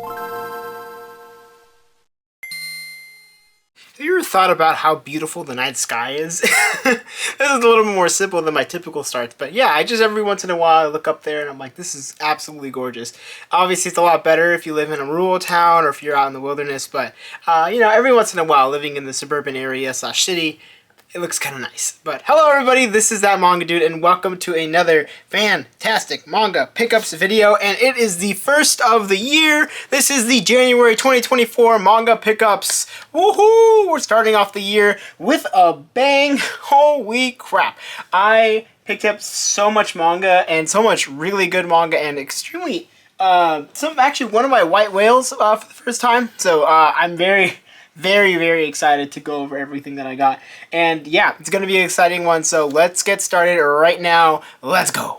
Have you ever thought about how beautiful the night sky is? This is a little bit more simple than my typical starts, but yeah, I just every once in a while I look up there and I'm like, this is absolutely gorgeous. Obviously, it's a lot better if you live in a rural town or if you're out in the wilderness, but every once in a while, living in the suburban area / city, it looks kind of nice. But hello everybody, this is That Manga Dude, and welcome to another fantastic manga pickups video, and it is the first of the year. This is the January 2024 manga pickups. Woohoo! We're starting off the year with a bang. Holy crap. I picked up so much manga, and so much really good manga, and extremely, actually one of my white whales for the first time. So I'm very excited to go over everything that I got. And yeah, it's going to be an exciting one, so let's get started right now. Let's go.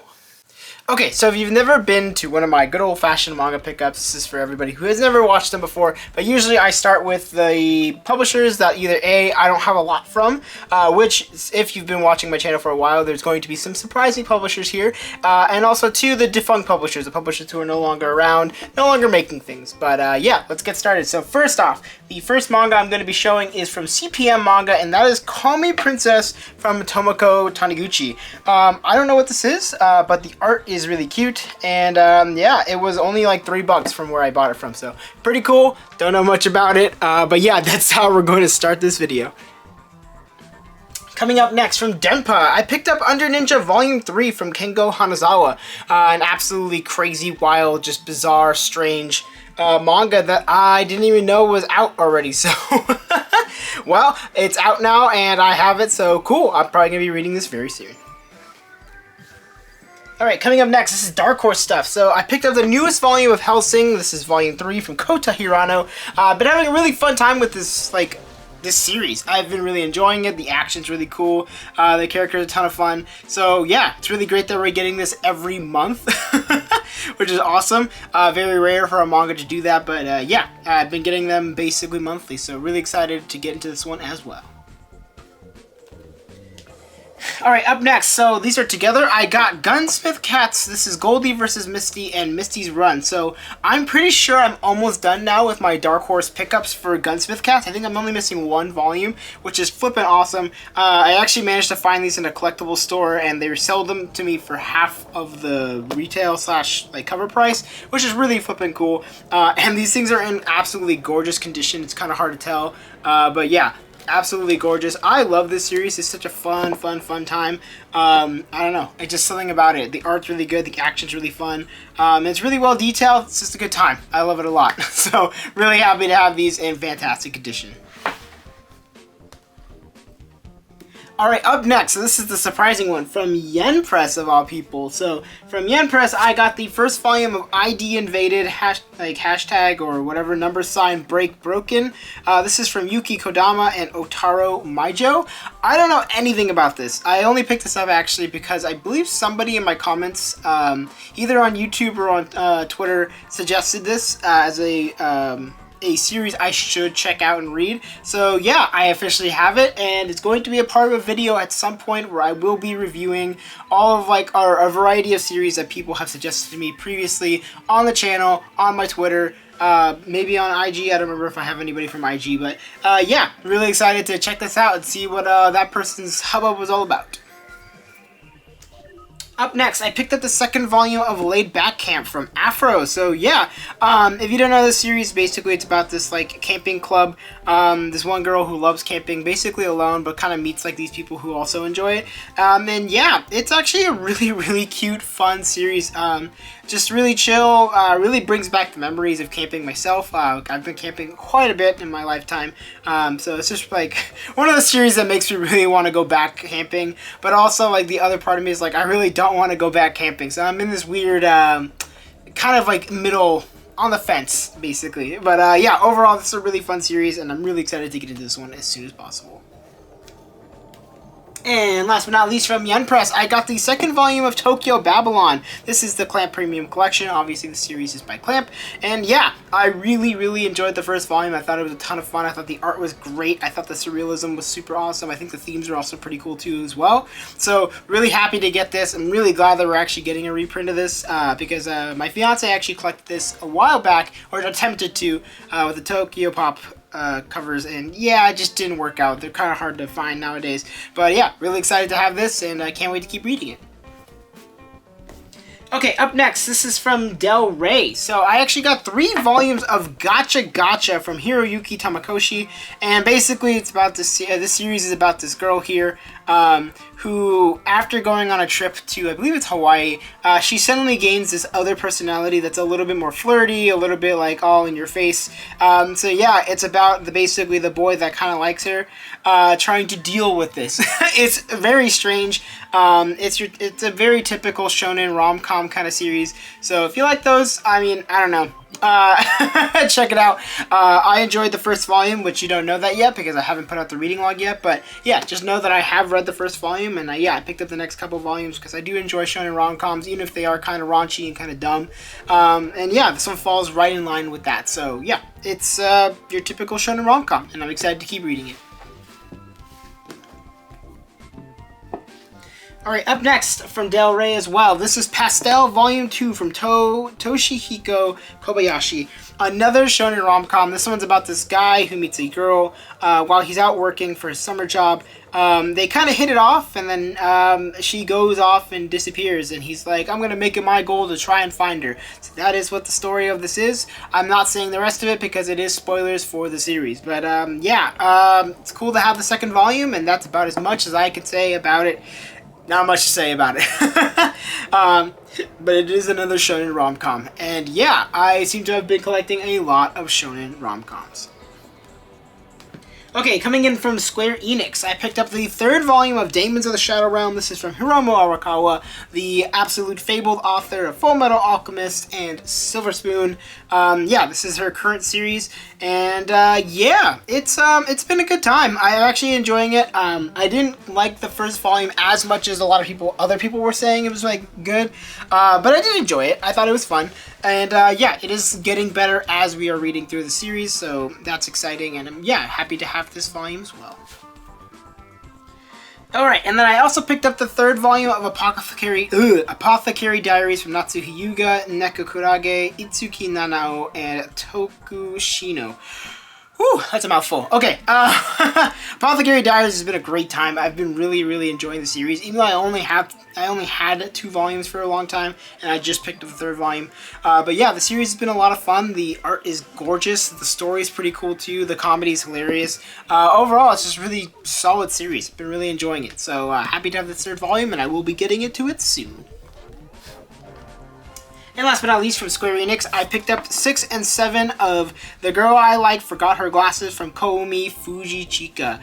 Okay, so if you've never been to one of my good old-fashioned manga pickups, this is for everybody who has never watched them before, but usually I start with the publishers that either A, I don't have a lot from, which, if you've been watching my channel for a while, there's going to be some surprising publishers here, and also two, the defunct publishers, the publishers who are no longer around, no longer making things. But yeah, let's get started. So first off, the first manga I'm going to be showing is from CPM Manga, and that is Call Me Princess from Tomoko Taniguchi. I don't know what this is, but the art is really cute, and yeah, it was only like $3 from where I bought it from, so pretty cool. Don't know much about it, but yeah, that's how we're going to start this video. Coming up next from Denpa, I picked up Under Ninja Volume 3 from Kengo Hanazawa, an absolutely crazy, wild, just bizarre, strange manga that I didn't even know was out already, so well, it's out now and I have it, so cool. I'm probably going to be reading this very soon. Alright, coming up next, this is Dark Horse stuff. So I picked up the newest volume of Hellsing. This is volume 3 from Kota Hirano. Been having a really fun time with this, this series. I've been really enjoying it. The action's really cool. The characters are a ton of fun. So yeah, it's really great that we're getting this every month, which is awesome. Very rare for a manga to do that, but yeah, I've been getting them basically monthly. So really excited to get into this one as well. Alright, up next, so these are together. I got Gunsmith Cats. This is Goldie versus Misty and Misty's Run. So I'm pretty sure I'm almost done now with my Dark Horse pickups for Gunsmith Cats. I think I'm only missing one volume, which is flippin' awesome. I actually managed to find these in a collectible store, and they sold them to me for half of the retail / cover price, which is really flippin' cool. And these things are in absolutely gorgeous condition. It's kind of hard to tell, but yeah. Absolutely gorgeous. I love this series. It's such a fun time. I don't know. It's just something about it. The art's really good. The action's really fun. It's really well detailed. It's just a good time. I love it a lot. So really happy to have these in fantastic condition. Alright, up next, so this is the surprising one from Yen Press of all people. So from Yen Press, I got the first volume of ID Invaded, hashtag or whatever # break broken. This is from Yuki Kodama and Otaro Maijo. I don't know anything about this. I only picked this up actually because I believe somebody in my comments, either on YouTube or on Twitter, suggested this as a series I should check out and read. So yeah, I officially have it, and it's going to be a part of a video at some point where I will be reviewing all of a variety of series that people have suggested to me previously on the channel, on my Twitter, maybe on IG. I don't remember if I have anybody from IG, but yeah, really excited to check this out and see what that person's hubbub was all about. Up next, I picked up the second volume of Laid Back Camp from Afro. So yeah, if you don't know this series, basically it's about this camping club. This one girl who loves camping, basically alone, but kind of meets these people who also enjoy it. And yeah, it's actually a really cute, fun series. Just really chill, really brings back the memories of camping myself. I've been camping quite a bit in my lifetime, so it's just one of the series that makes me really want to go back camping, but also the other part of me is I really don't want to go back camping, so I'm in this weird kind of middle on the fence basically. But yeah, overall this is a really fun series, and I'm really excited to get into this one as soon as possible. And last but not least from Yen Press, I got the second volume of Tokyo Babylon. This is the Clamp Premium Collection. Obviously, the series is by Clamp. And yeah, I really enjoyed the first volume. I thought it was a ton of fun. I thought the art was great. I thought the surrealism was super awesome. I think the themes are also pretty cool too as well. So really happy to get this. I'm really glad that we're actually getting a reprint of this because my fiance actually collected this a while back, or attempted to, with the Tokyopop covers, and yeah, it just didn't work out. They're kind of hard to find nowadays, but yeah, really excited to have this, and I can't wait to keep reading it. Okay, up next, this is from Del Rey. So I actually got 3 volumes of Gotcha Gotcha from Hiroyuki Tamakoshi, and basically it's about this. This series is about this girl here who, after going on a trip to, I believe it's Hawaii, she suddenly gains this other personality that's a little bit more flirty, a little bit like all in your face. So yeah, it's about basically the boy that kind of likes her trying to deal with this. It's very strange. It's a very typical shonen rom-com kind of series. So if you like those, I mean, I don't know. Check it out. I enjoyed the first volume, which you don't know that yet because I haven't put out the reading log yet, but yeah, just know that I have read the first volume, and yeah, I picked up the next couple volumes because I do enjoy shonen rom-coms, even if they are kind of raunchy and kind of dumb. And yeah, this one falls right in line with that. So yeah, it's your typical shonen rom-com, and I'm excited to keep reading it. Alright, up next from Del Rey as well. This is Pastel Volume 2 from Toshihiko Kobayashi. Another shonen rom-com. This one's about this guy who meets a girl while he's out working for his summer job. They kind of hit it off, and then she goes off and disappears, and he's like, I'm going to make it my goal to try and find her. So that is what the story of this is. I'm not saying the rest of it because it is spoilers for the series. But yeah, it's cool to have the second volume, and that's about as much as I can say about it. Not much to say about it. But it is another shonen rom-com. And yeah, I seem to have been collecting a lot of shonen rom-coms. Okay, coming in from Square Enix, I picked up the 3rd volume of Daemons of the Shadow Realm. This is from Hiromu Arakawa, the absolute fabled author of Fullmetal Alchemist and Silver Spoon. Yeah, this is her current series, and yeah, it's been a good time. I'm actually enjoying it. I didn't like the first volume as much as a lot of other people were saying it was like good, but I did enjoy it. I thought it was fun. And yeah, it is getting better as we are reading through the series, so that's exciting, and I'm, yeah, happy to have this volume as well. Alright, and then I also picked up the 3rd volume of Apothecary Diaries from Natsu Hyuga, Nekokurage, Itsuki Nanao, and Tokushino. Whew, that's a mouthful. Okay, Apothecary Diaries has been a great time. I've been really enjoying the series, even though I only had 2 volumes for a long time, and I just picked up the 3rd volume. But yeah, the series has been a lot of fun. The art is gorgeous. The story is pretty cool too. The comedy is hilarious. Overall, it's just a really solid series. Been really enjoying it. So happy to have the 3rd volume, and I will be getting into it soon. And last but not least from Square Enix, I picked up 6 and 7 of The Girl I Like Forgot Her Glasses from Koumi Fujichika.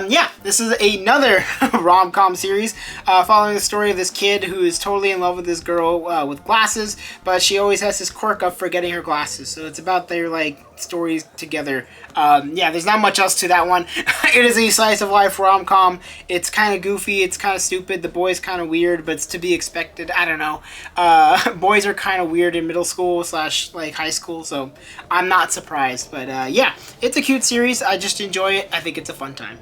Yeah, this is another rom-com series following the story of this kid who is totally in love with this girl with glasses, but she always has this quirk of forgetting her glasses. So it's about their stories together. Yeah, there's not much else to that one. It is a slice of life rom-com. It's kind of goofy, it's kind of stupid, the boy's kind of weird, but it's to be expected. I don't know. Boys are kind of weird in middle school / high school, so I'm not surprised. But yeah, it's a cute series. I just enjoy it. I think it's a fun time.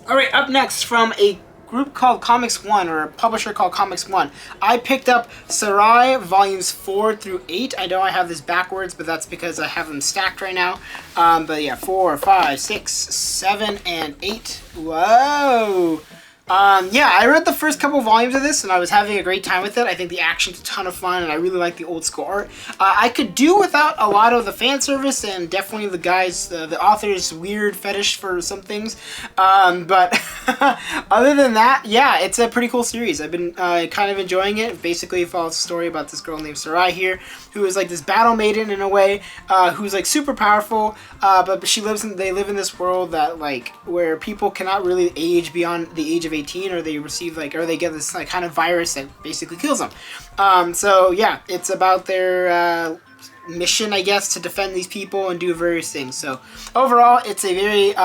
Alright, up next from a group called ComicsOne, or a publisher called ComicsOne, I picked up Sarai volumes 4 through 8. I know I have this backwards, but that's because I have them stacked right now. But yeah, 4, 5, 6, 7, and 8. Whoa! Yeah, I read the first couple volumes of this, and I was having a great time with it. I think the action's a ton of fun, and I really like the old school art. I could do without a lot of the fan service, and definitely the author's weird fetish for some things. But other than that, yeah, it's a pretty cool series. I've been kind of enjoying it. Basically, it follows a story about this girl named Sarai here, who is like this battle maiden in a way, who's like super powerful, but they live in this world that where people cannot really age beyond the age of 18, or they receive or they get this kind of virus that basically kills them. So yeah, it's about their mission, I guess, to defend these people and do various things. So overall, it's a very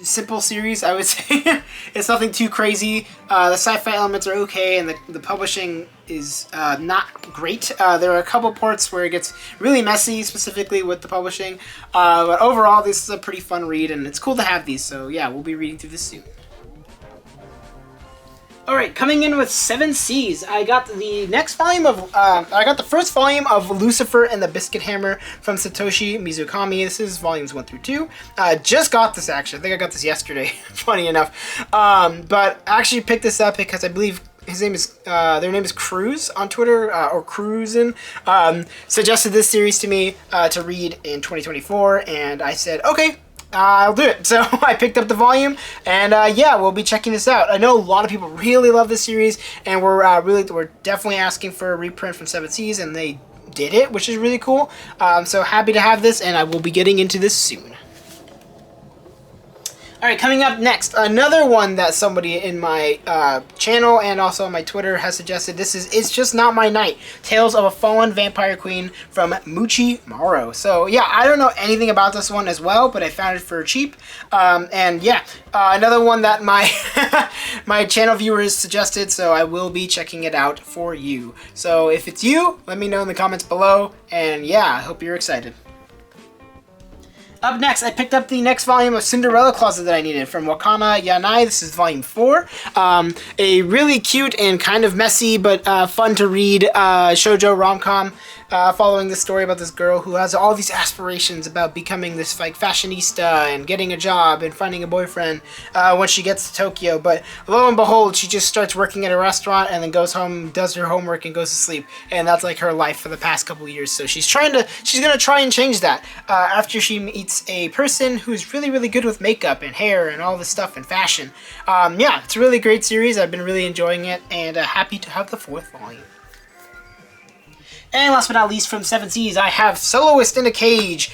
simple series, I would say. It's nothing too crazy. The sci-fi elements are okay, and the publishing is not great. There are a couple parts where it gets really messy, specifically with the publishing. But overall, this is a pretty fun read, and it's cool to have these. So yeah, we'll be reading through this soon. Alright, coming in with 7 Seas, I got the next volume of, I got the first volume of Lucifer and the Biscuit Hammer from Satoshi Mizukami. This is volumes 1 through 2. Just got this actually, I think I got this yesterday, funny enough. But I actually picked this up because I believe his name is, their name is Cruz on Twitter, or Cruzin, suggested this series to me to read in 2024, and I said, okay, I'll do it. So I picked up the volume, and yeah, we'll be checking this out. I know a lot of people really love this series, and we're definitely asking for a reprint from 7 Seas, and they did it, which is really cool. So happy to have this, and I will be getting into this soon. Alright, coming up next, another one that somebody in my channel and also on my Twitter has suggested. This is It's Just Not My Night, Tales of a Fallen Vampire Queen from Muchi Maro. So yeah, I don't know anything about this one as well, but I found it for cheap. And yeah, another one that my my channel viewers suggested, so I will be checking it out for you. So if it's you, let me know in the comments below, and yeah, I hope you're excited. Up next, I picked up the next volume of Cinderella Closet that I needed from Wakana Yanai. This is volume 4. A really cute and kind of messy but fun to read Shojo rom-com following the story about this girl who has all these aspirations about becoming this like fashionista and getting a job and finding a boyfriend when she gets to Tokyo. But lo and behold, she just starts working at a restaurant and then goes home, does her homework, and goes to sleep. And that's like her life for the past couple years. So she's gonna try and change that after she meets a person who's really, really good with makeup and hair and all this stuff and fashion. Yeah, it's a really great series. I've been really enjoying it, and happy to have the 4th volume. And last but not least, from 7 Seas, I have Soloist in a Cage.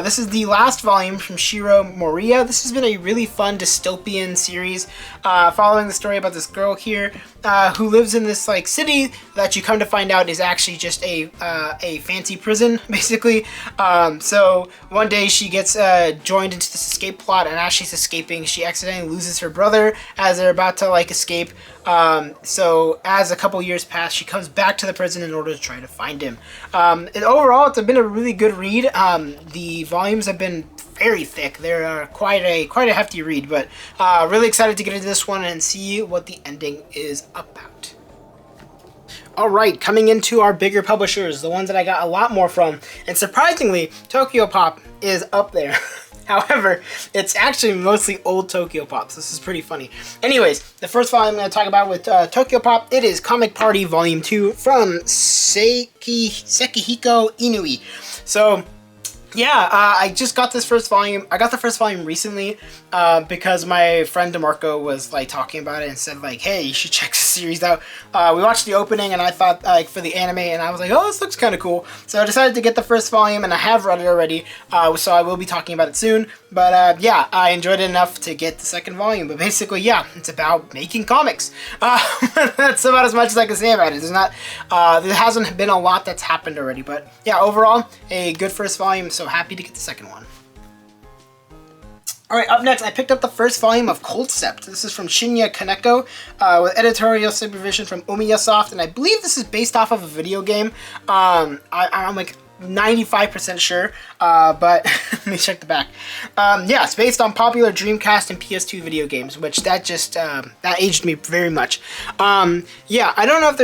This is the last volume from Shiro Moria. This has been a really fun dystopian series following the story about this girl here who lives in this like city that you come to find out is actually just a fancy prison, basically. So one day she gets joined into this escape plot, and as she's escaping, she accidentally loses her brother as they're about to like escape. So as a couple years pass, she comes back to the prison in order to try to find him. And overall, it's been a really good read. The volumes have been very thick. They're quite a hefty read, but really excited to get into this one and see what the ending is about. Alright, coming into our bigger publishers, the ones that I got a lot more from, and surprisingly, Tokyopop is up there. However, it's actually mostly old Tokyopop, so this is pretty funny. Anyways, the first volume I'm going to talk about with Tokyopop, it is Comic Party Volume 2 from Sekihiko Inui. So, yeah, I just got this first volume. I got the first volume recently because my friend DeMarco was like talking about it and said like, hey, you should check this series out. We watched the opening and I thought like for the anime, and I was like, oh, this looks kind of cool. So I decided to get the first volume, and I have read it already, so I will be talking about it soon. But yeah, I enjoyed it enough to get the second volume. But basically, yeah, it's about making comics. That's about as much as I can say about it. There hasn't been a lot that's happened already. But yeah, overall, a good first volume, so happy to get the second one. Alright, up next, I picked up the first volume of Concept. This is from Shinya Kaneko, with editorial supervision from Umiyasoft, and I believe this is based off of a video game. I'm like 95% sure, but let me check the back. Yeah, it's based on popular Dreamcast and PS2 video games, which that aged me very much. Yeah, I don't know if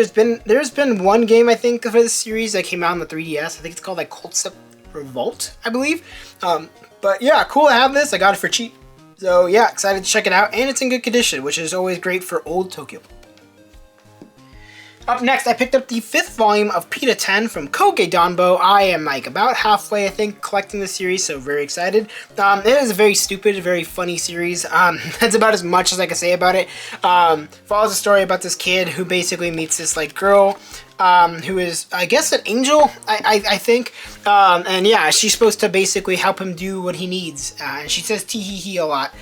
there's been one game, I think, for this series that came out on the 3DS. I think it's called like Concept Revolt, I believe. But yeah, cool to have this. I got it for cheap. So yeah, excited to check it out, and it's in good condition, which is always great for old Tokyopop. Up next, I picked up the 5th volume of Pita 10 from Koge Danbo. I am like about halfway, I think, collecting the series, so very excited. It is a very stupid, very funny series. That's about as much as I can say about it. Follows a story about this kid who basically meets this like girl who is, I guess, an angel, I think. And yeah, she's supposed to basically help him do what he needs. And she says tee-hee-hee a lot.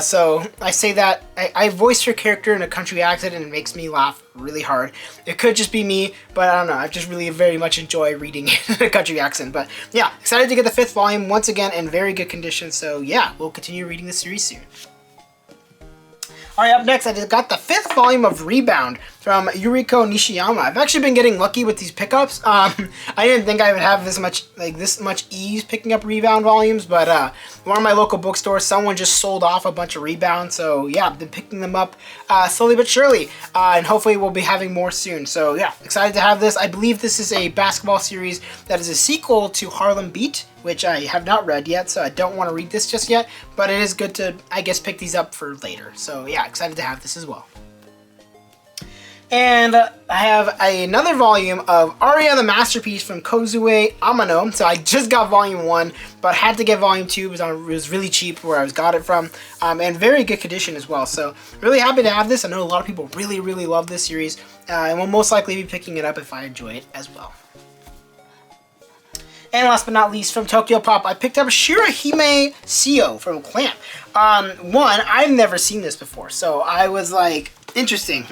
So I say that, I voiced her character in a country accent and it makes me laugh really hard. It could just be me, but I don't know. I just really very much enjoy reading it in a country accent. But yeah, excited to get the 5th volume once again in very good condition. So yeah, we'll continue reading the series soon. Alright, up next, I just got the 5th volume of Rebound from Yuriko Nishiyama. I've actually been getting lucky with these pickups. I didn't think I would have this much ease picking up Rebound volumes, but one of my local bookstores, someone just sold off a bunch of Rebound, so yeah, I've been picking them up slowly but surely, and hopefully we'll be having more soon. So yeah, excited to have this. I believe this is a basketball series that is a sequel to Harlem Beat, which I have not read yet, so I don't want to read this just yet, but it is good to, I guess, pick these up for later. So yeah, excited to have this as well. And I have another volume of Aria the Masterpiece from Kozue Amano. So I just got volume 1, but had to get volume 2. It was really cheap where I got it from, and very good condition as well. So really happy to have this. I know a lot of people really, really love this series, and will most likely be picking it up if I enjoy it as well. And last but not least, from Tokyopop, I picked up Shirahime Seo from Clamp. One, I've never seen this before, so I was like, interesting.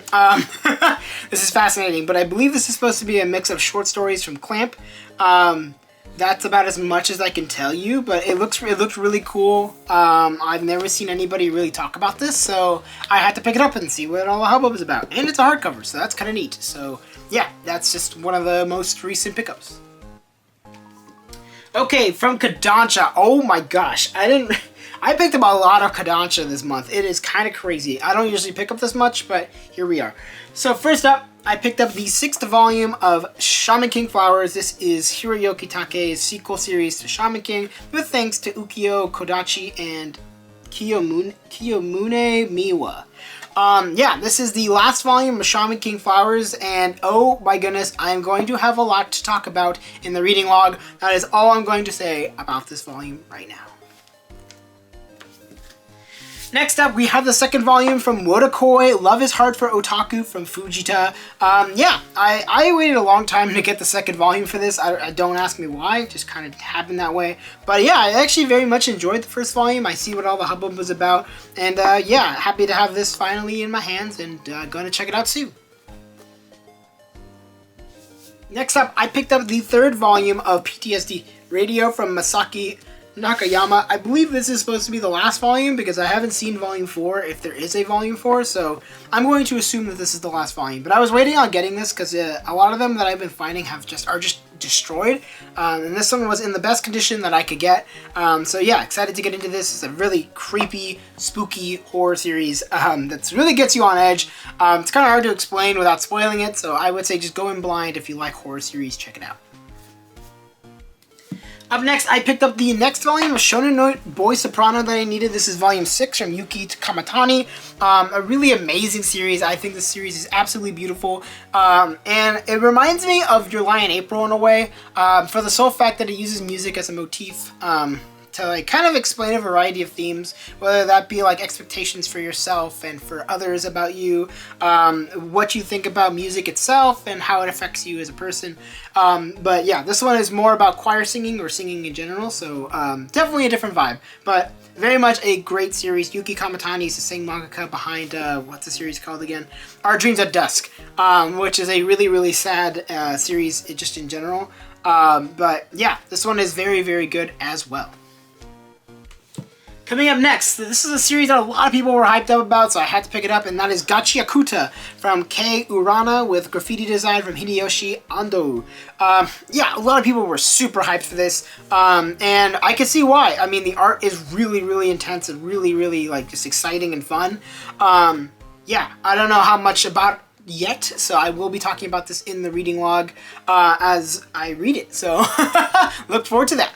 This is fascinating, but I believe this is supposed to be a mix of short stories from Clamp. That's about as much as I can tell you, but it looks really cool. I've never seen anybody really talk about this, so I had to pick it up and see what all the hubbub is about. And it's a hardcover, so that's kind of neat. So yeah, that's just one of the most recent pickups. Okay, from Kodansha. Oh my gosh, I picked up a lot of Kodansha this month. It is kind of crazy. I don't usually pick up this much, but here we are. So first up, I picked up the 6th volume of Shaman King Flowers. This is Hiroyuki Take's sequel series to Shaman King, with thanks to Ukyo Kodachi and Kiyomune Miwa. Yeah, this is the last volume of Shaman King Flowers, and oh my goodness, I am going to have a lot to talk about in the reading log. That is all I'm going to say about this volume right now. Next up, we have the 2nd volume from Wotakoi, Love is Hard for Otaku from Fujita. Yeah, I waited a long time to get the 2nd volume for this. I don't ask me why, it just kind of happened that way. But yeah, I actually very much enjoyed the 1st volume. I see what all the hubbub was about. And yeah, happy to have this finally in my hands and going to check it out soon. Next up, I picked up the 3rd volume of PTSD Radio from Masaki Nakayama. I believe this is supposed to be the last volume because I haven't seen volume 4, if there is a volume 4, so I'm going to assume that this is the last volume. But I was waiting on getting this because a lot of them that I've been finding are just destroyed, and this one was in the best condition that I could get. So yeah, excited to get into this. It's a really creepy, spooky horror series that really gets you on edge. It's kind of hard to explain without spoiling it, so I would say just go in blind. If you like horror series, check it out. Up next, I picked up the next volume of Shonen no Boy Soprano that I needed. This is volume 6 from Yuki Kamatani. A really amazing series. I think this series is absolutely beautiful. And it reminds me of Your Lie in April in a way, for the sole fact that it uses music as a motif to like kind of explain a variety of themes, whether that be like expectations for yourself and for others about you, what you think about music itself and how it affects you as a person. But yeah, this one is more about choir singing or singing in general, so definitely a different vibe, but very much a great series. Yuki Kamatani is the same mangaka behind, what's the series called again? Our Dreams at Dusk, which is a really, really sad series just in general. But yeah, this one is very, very good as well. Coming up next, this is a series that a lot of people were hyped up about, so I had to pick it up, and that is Gachi Akuta from Kei Urana with graffiti design from Hideyoshi Ando. Yeah, a lot of people were super hyped for this, and I can see why. I mean, the art is really, really intense and really, really, like, just exciting and fun. Yeah, I don't know how much about yet, so I will be talking about this in the reading log as I read it, so look forward to that.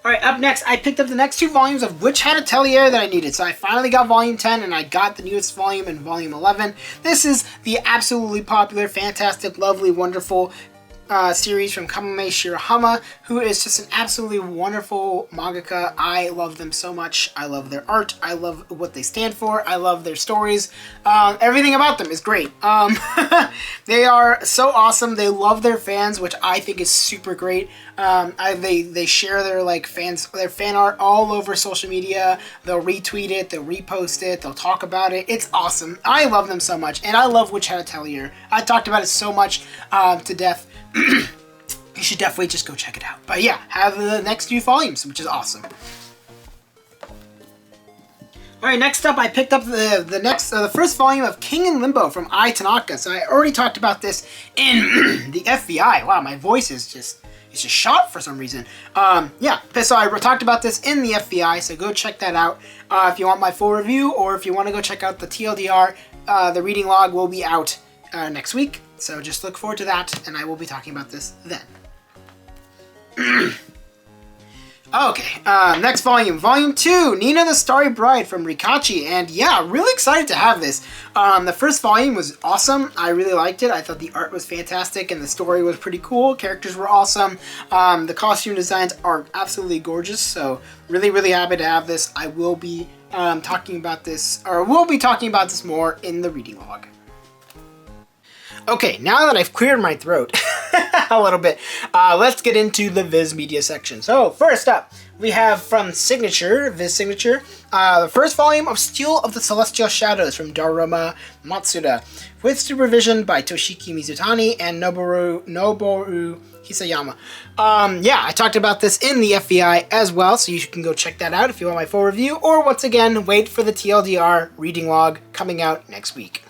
Alright, up next, I picked up the next 2 volumes of Witch Hat Atelier that I needed. So I finally got volume 10 and I got the newest volume in volume 11. This is the absolutely popular, fantastic, lovely, wonderful series from Kamame Shirahama, who is just an absolutely wonderful mangaka. I love them so much. I love their art. I love what they stand for. I love their stories. Everything about them is great. They are so awesome. They love their fans, which I think is super great. They share their their fan art all over social media. They'll retweet it, they'll repost it, they'll talk about it. It's awesome. I love them so much, and I love Witch Hat Atelier. I talked about it so much to death. You should definitely just go check it out. But yeah, have the next few volumes, which is awesome. Alright, next up I picked up the first volume of King in Limbo from Ai Tanaka. So I already talked about this in the FBI. Wow, my voice is just shot for some reason. Yeah, so I talked about this in the FBI, so go check that out if you want my full review, or if you want to go check out the TLDR. The reading log will be out next week, so just look forward to that, and I will be talking about this then. Okay, next volume, Volume 2, Nina the Starry Bride from Rikachi, and yeah, really excited to have this. The first volume was awesome. I really liked it. I thought the art was fantastic, and the story was pretty cool. Characters were awesome. The costume designs are absolutely gorgeous, so really, really happy to have this. I will be talking about this more in the reading log. Okay, now that I've cleared my throat a little bit, let's get into the Viz Media section. So, first up, we have from Viz Signature, the first volume of Steel of the Celestial Shadows from Daruma Matsuda, with supervision by Toshiki Mizutani and Noboru Hisayama. Yeah, I talked about this in the FBI as well, so you can go check that out if you want my full review, or once again, wait for the TLDR reading log coming out next week.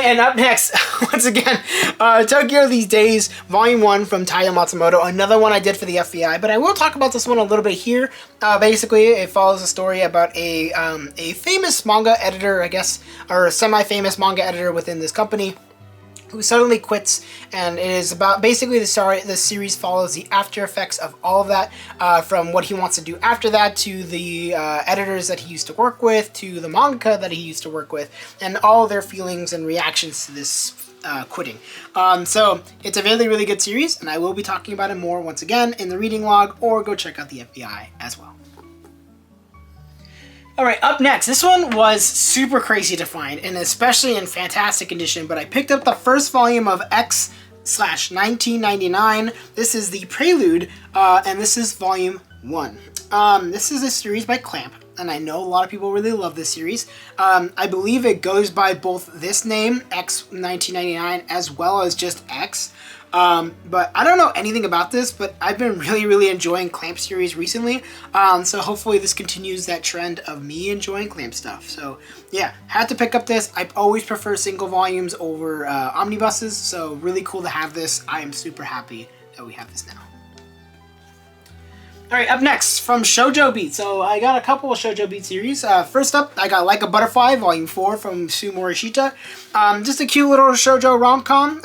And up next, once again, Tokyo These Days, Volume 1 from Taya Matsumoto, another one I did for the FBI, but I will talk about this one a little bit here. Basically, it follows a story about a famous manga editor, I guess, or semi-famous manga editor within this company, who suddenly quits, and it is about basically the series follows the after effects of all of that, from what he wants to do after that, to the editors that he used to work with, to the manga that he used to work with, and all their feelings and reactions to this quitting. So it's a really, really good series, and I will be talking about it more once again in the reading log, or go check out the FBI as well. Alright, up next, this one was super crazy to find, and especially in fantastic condition, but I picked up the first volume of X/1999. This is the Prelude, and this is Volume 1. This is a series by Clamp, and I know a lot of people really love this series. I believe it goes by both this name, X/1999, as well as just X. But I don't know anything about this, but I've been really, really enjoying Clamp series recently. So hopefully this continues that trend of me enjoying Clamp stuff. So yeah, had to pick up this. I always prefer single volumes over omnibuses, so really cool to have this. I am super happy that we have this now. Alright, up next, from Shojo Beat. So I got a couple of Shojo Beat series. First up, I got Like a Butterfly, Volume 4 from Sue Morishita. Just a cute little Shojo rom-com.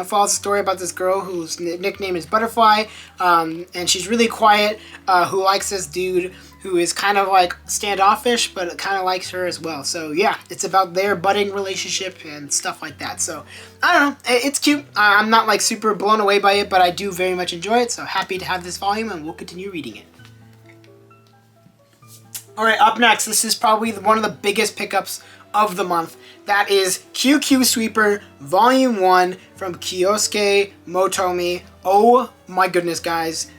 Follows a story about this girl whose nickname is Butterfly, and she's really quiet, who likes this dude who is kind of like standoffish, but kind of likes her as well. So yeah, it's about their budding relationship and stuff like that. So I don't know, it's cute. I'm not like super blown away by it, but I do very much enjoy it. So happy to have this volume, and we'll continue reading it. Alright, up next, this is probably one of the biggest pickups of the month. That is QQ Sweeper Volume 1 from Kyosuke Motomi. Oh my goodness, guys.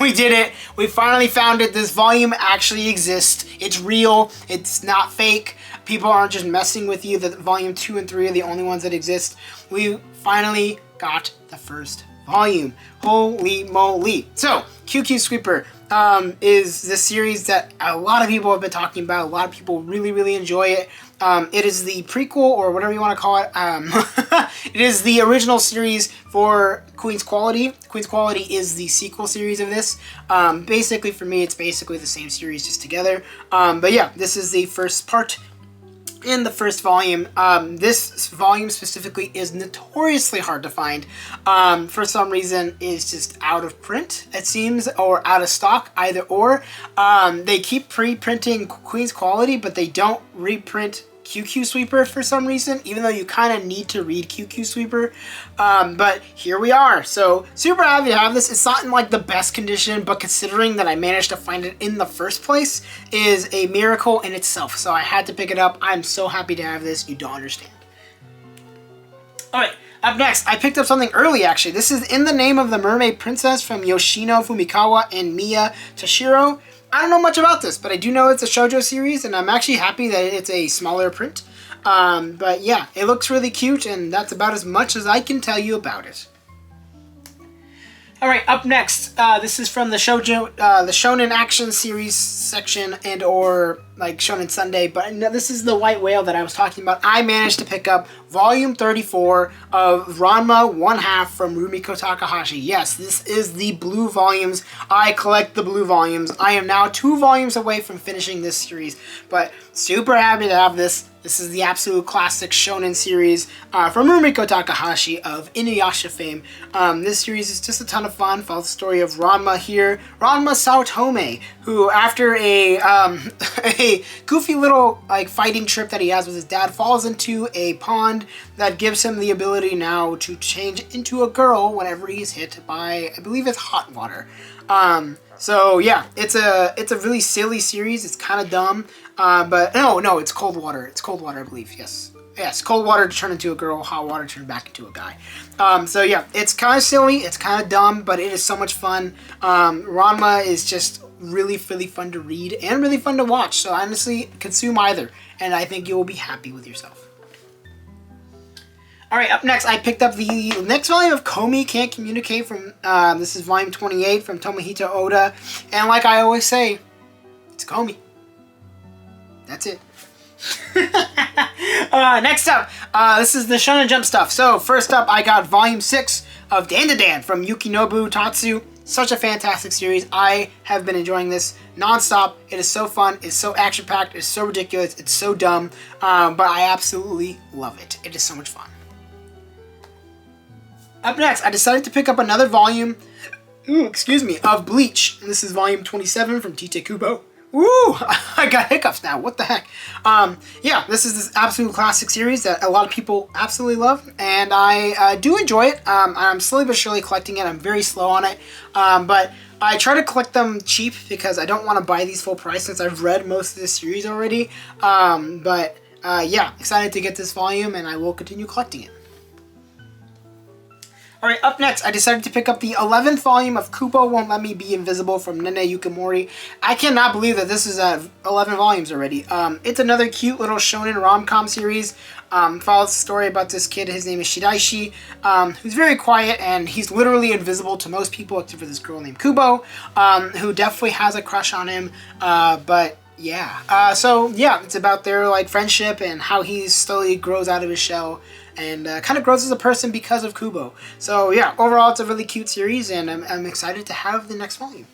We did it. We finally found it. This volume actually exists. It's real. It's not fake. People aren't just messing with you. That Volume 2 and 3 are the only ones that exist. We finally got the first volume. Holy moly. So, QQ Sweeper is the series that a lot of people have been talking about. A lot of people really, really enjoy it. It is the prequel, or whatever you want to call it. It is the original series for Queen's Quality. Queen's Quality is the sequel series of this. Basically, for me, it's basically the same series just together. But yeah, this is the first part in the first volume. This volume specifically is notoriously hard to find. For some reason, it's just out of print, it seems, or out of stock, either or. They keep pre-printing Queen's Quality, but they don't reprint QQ Sweeper for some reason, even though you kind of need to read QQ Sweeper. But here we are. So super happy to have this. It's not in like the best condition, but considering that I managed to find it in the first place is a miracle in itself. So I had to pick it up. I'm so happy to have this. You don't understand. All right. Up next, I picked up something early, actually. This is In the Name of the Mermaid Princess from Yoshino Fumikawa and Miya Toshiro. I don't know much about this, but I do know it's a shoujo series, and I'm actually happy that it's a smaller print. But yeah, it looks really cute, and that's about as much as I can tell you about it. Alright, up next, this is from the Shojo, the Shonen Action Series section and or like Shonen Sunday, but no, this is the White Whale that I was talking about. I managed to pick up volume 34 of Ranma 1/2 from Rumiko Takahashi. Yes, this is the blue volumes. I collect the blue volumes. I am now 2 volumes away from finishing this series, but super happy to have this. This is the absolute classic shonen series from Rumiko Takahashi of Inuyasha fame. This series is just a ton of fun. Follows the story of Ranma here. Ranma Saotome, who after a goofy little like fighting trip that he has with his dad, falls into a pond that gives him the ability now to change into a girl whenever he's hit by, I believe it's hot water. So yeah, it's a really silly series. It's kind of dumb, but no, it's cold water. It's cold water, I believe. Yes, cold water to turn into a girl, hot water to turn back into a guy. So yeah, it's kind of silly. It's kind of dumb, but it is so much fun. Ranma is just really fun to read and really fun to watch. So honestly, consume either, and I think you will be happy with yourself. Alright, up next, I picked up the next volume of Komi Can't Communicate from, this is volume 28 from Tomohito Oda. And like I always say, it's Komi. That's it. Next up, this is the Shonen Jump stuff. So first up, I got volume 6 of Dan to Dan from Yukinobu Tatsu. Such a fantastic series. I have been enjoying this non-stop. It is so fun. It's so action-packed. It's so ridiculous. It's so dumb. But I absolutely love it. It is so much fun. Up next, I decided to pick up another volume, of Bleach. And this is volume 27 from Tite Kubo. Woo! I got hiccups now. What the heck? Yeah, this is this absolute classic series that a lot of people absolutely love, and I do enjoy it. I'm slowly but surely collecting it. I'm very slow on it, but I try to collect them cheap because I don't want to buy these full price since I've read most of this series already. Yeah, excited to get this volume, and I will continue collecting it. Alright, up next, I decided to pick up the 11th volume of Kubo Won't Let Me Be Invisible from Nene Yukimori. I cannot believe that this is 11 volumes already. It's another cute little shonen rom-com series. Follows the story about this kid, his name is Shiraishi, who's very quiet, and he's literally invisible to most people except for this girl named Kubo, who definitely has a crush on him, but yeah. So yeah, it's about their like friendship and how he slowly grows out of his shell and kind of grows as a person because of Kubo. So yeah, overall it's a really cute series, and I'm excited to have the next volume.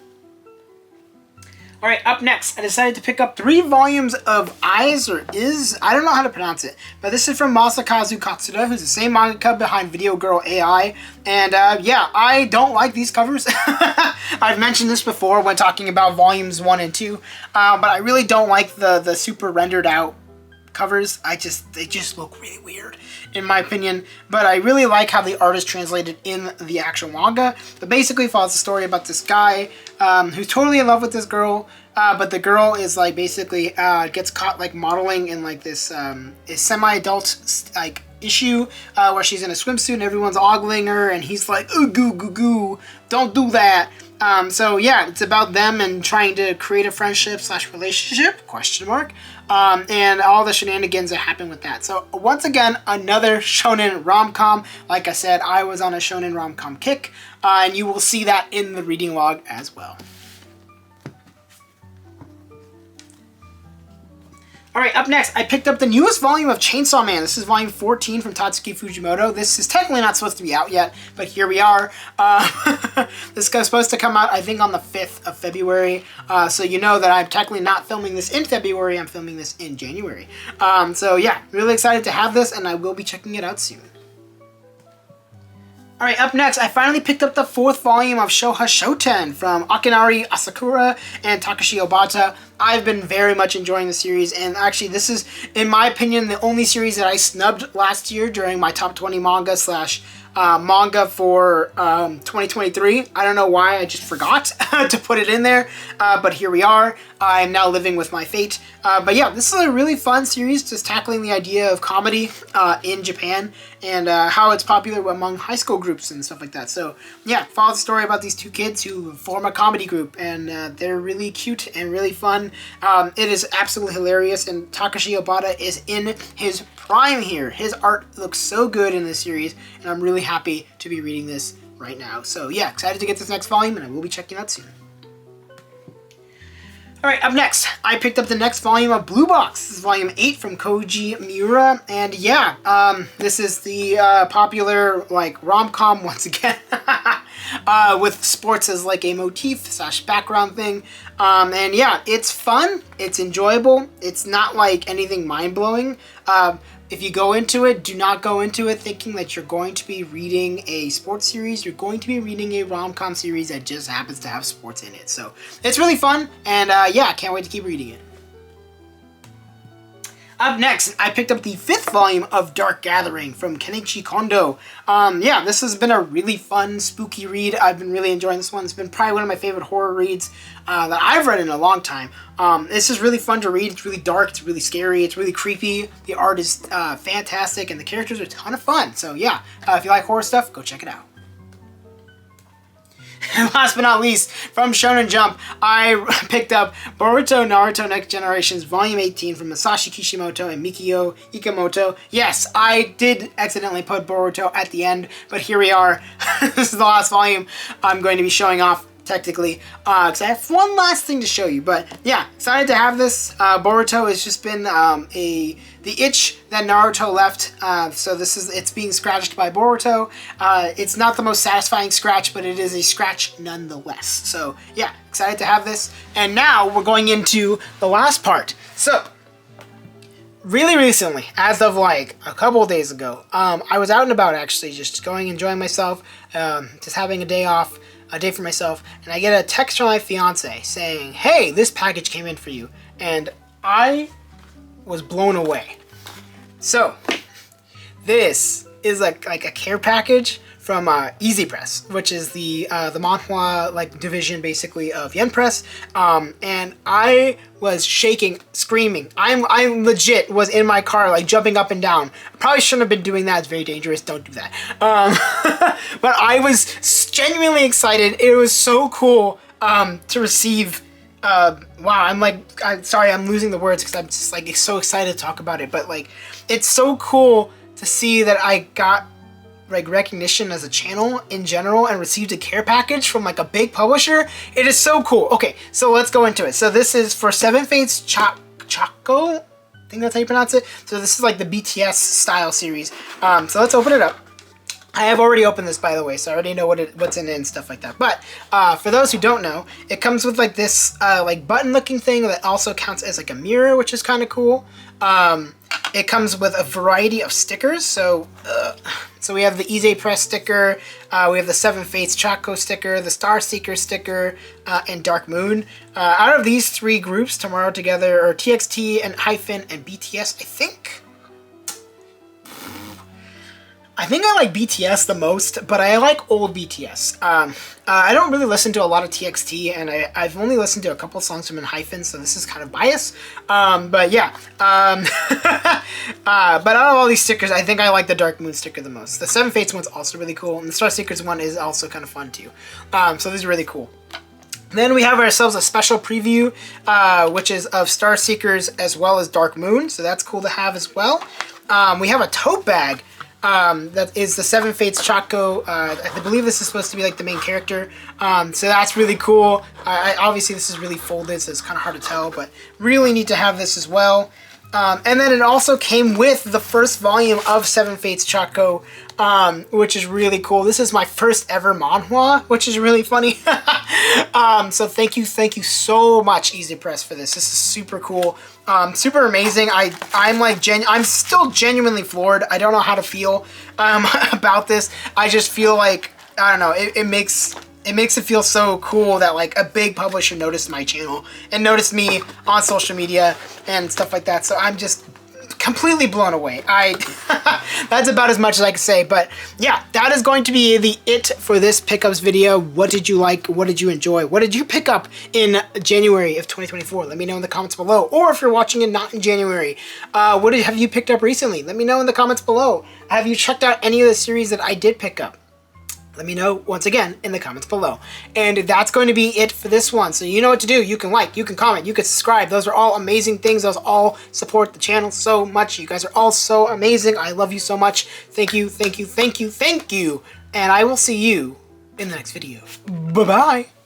Alright, up next, I decided to pick up 3 volumes of I don't know how to pronounce it, but this is from Masakazu Katsuda, who's the same mangaka behind Video Girl AI, and yeah, I don't like these covers. I've mentioned this before when talking about volumes 1 and 2, but I really don't like the super rendered out covers. They just look really weird in my opinion, but I really like how the art is translated in the actual manga. But basically follows the story about this guy who's totally in love with this girl, but the girl is like basically gets caught like modeling in like this semi-adult like issue where she's in a swimsuit and everyone's ogling her, and he's like, ooh, goo goo goo, don't do that. So yeah, it's about them and trying to create a friendship / relationship, ? And all the shenanigans that happen with that. So once again, another shonen rom-com. Like I said, I was on a shonen rom-com kick, and you will see that in the reading log as well. Alright, up next, I picked up the newest volume of Chainsaw Man. This is volume 14 from Tatsuki Fujimoto. This is technically not supposed to be out yet, but here we are. This is supposed to come out, I think, on the 5th of February. So you know that I'm technically not filming this in February, I'm filming this in January. So yeah, really excited to have this, and I will be checking it out soon. Alright, up next, I finally picked up the 4th volume of Shoha Shoten from Akinari Asakura and Takashi Obata. I've been very much enjoying the series, and actually this is, in my opinion, the only series that I snubbed last year during my top 20 manga slash manga for 2023. I don't know why, I just forgot to put it in there, but here we are. I'm now living with my fate. But yeah, this is a really fun series, just tackling the idea of comedy in Japan and how it's popular among high school groups and stuff like that. So yeah, follow the story about these 2 kids who form a comedy group, and they're really cute and really fun. It is absolutely hilarious, and Takashi Obata is in his prime here. His art looks so good in this series, and I'm really happy to be reading this right now. So yeah, excited to get this next volume, and I will be checking it out soon. Alright, up next, I picked up the next volume of Blue Box. This is volume 8 from Koji Miura, and yeah, this is the popular, like, rom-com once again, with sports as, like, a motif / background thing, and yeah, it's fun, it's enjoyable, it's not, like, anything mind-blowing. If you go into it, do not go into it thinking that you're going to be reading a sports series. You're going to be reading a rom-com series that just happens to have sports in it. So it's really fun, and yeah, I can't wait to keep reading it. Up next, I picked up the 5th volume of Dark Gathering from Kenichi Kondo. Yeah, this has been a really fun, spooky read. I've been really enjoying this one. It's been probably one of my favorite horror reads that I've read in a long time. This is really fun to read. It's really dark, it's really scary, it's really creepy. The art is fantastic, and the characters are a ton of fun. So yeah, if you like horror stuff, go check it out. And last but not least, from Shonen Jump, I picked up Boruto Naruto Next Generations Volume 18 from Masashi Kishimoto and Mikio Ikamoto. Yes, I did accidentally put Boruto at the end, but here we are. This is the last volume I'm going to be showing off, technically, because I have one last thing to show you. But yeah, excited to have this. Boruto has just been the itch that Naruto left, so it's being scratched by Boruto. It's not the most satisfying scratch, but it is a scratch nonetheless. So yeah, excited to have this. And now we're going into the last part. So really recently, as of like a couple of days ago, I was out and about, actually, just enjoying myself, just having a day off, a day for myself, and I get a text from my fiance saying, "Hey, this package came in for you," and I was blown away. So this is like a care package from Easy Press, which is the manhwa division basically of Yen Press, and I was shaking, screaming. I legit was in my car like jumping up and down. I probably shouldn't have been doing that. It's very dangerous. Don't do that. But I was genuinely excited. It was so cool to receive. Wow, I'm sorry, I'm losing the words because I'm just like so excited to talk about it. But like, it's so cool to see that I got like recognition as a channel in general and received a care package from like a big publisher. It is so cool. Okay, so let's go into it. So this is for Seven Fates Choco. I think that's how you pronounce it. So this is like the BTS style series. So let's open it up. I have already opened this, by the way, so I already know what's in it and stuff like that. But for those who don't know, it comes with like this like button-looking thing that also counts as like a mirror, which is kind of cool. It comes with a variety of stickers. So we have the Easy Press sticker, we have the Seven Fates Choco sticker, the Star Seeker sticker, and Dark Moon. Out of these 3 groups, Tomorrow Together, or TXT and Hyphen and BTS, I think I like BTS the most, but I like old BTS. I don't really listen to a lot of TXT, and I've only listened to a couple songs from Hyphen, so this is kind of biased. But yeah. But out of all these stickers, I think I like the Dark Moon sticker the most. The Seven Fates one's also really cool, and the Star Seekers one is also kind of fun too. So this is really cool. Then we have ourselves a special preview, which is of Star Seekers as well as Dark Moon, so that's cool to have as well. We have a tote bag. That is the Seven Fates Choco. I believe this is supposed to be like the main character. So that's really cool. Obviously this is really folded, so it's kind of hard to tell, but really need to have this as well. And then it also came with the first volume of Seven Fates Choco, which is really cool. This is my first ever manhwa, which is really funny. So thank you so much, Easy Press, for this. This is super cool, super amazing. I'm still genuinely floored. I don't know how to feel about this. I just feel like, I don't know, it makes it feel so cool that like a big publisher noticed my channel and noticed me on social media and stuff like that. So I'm just completely blown away. That's about as much as I can say, but yeah, that is going to be it for this pickups video. What did you like? What did you enjoy? What did you pick up in January of 2024? Let me know in the comments below. Or if you're watching it not in January, what have you picked up recently? Let me know in the comments below. Have you checked out any of the series that I did pick up? Let me know once again in the comments below. And that's going to be it for this one. So you know what to do. You can like, you can comment, you can subscribe. Those are all amazing things. Those all support the channel so much. You guys are all so amazing. I love you so much. Thank you. And I will see you in the next video. Bye-bye.